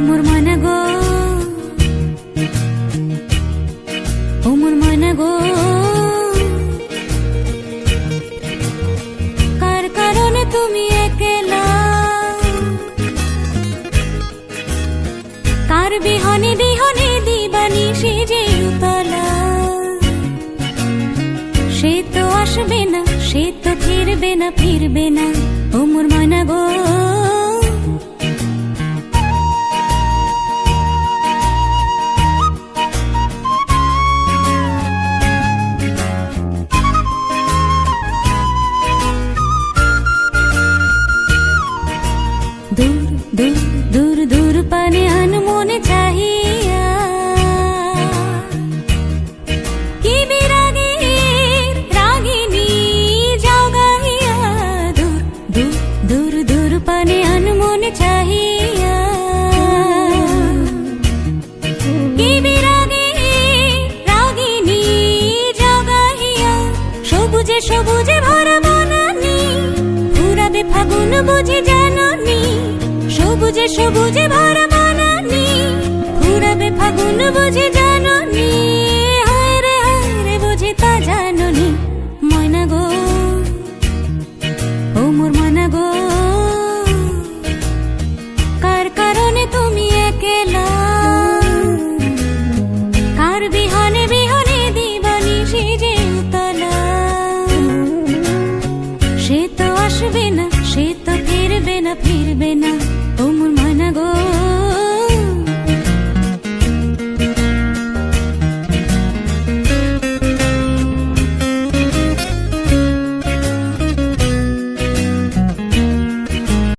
মোর ময়না গো, ও মোর ময়না গো, কার কারণে তুমি একলা, কার বিহনে বিহনে দিবানিশি যে উতলা। সে তো আসবে না, সে তো ফিরবে না, ফিরবে না, ও মোর ময়না গো। দূর দূর দূর দূর পানে আনমনে চাহিয়া, কি বিরাগের রাগিনী যাও গাহিয়া। দূর দূর দূর দূর পানে আনমনে চাহিয়া, কি বিরাগের রাগিনী যাও গাহিয়া। সবুজে সবুজে ভরা বনানী, ফুরাবে ফাগুন বুঝি জাননি। সবুজে সবুজে ভরা বনানী, ফুরাবে ফাগুন বুঝি জাননি। হায় রে বুঝি তা জাননি, ময়না গো।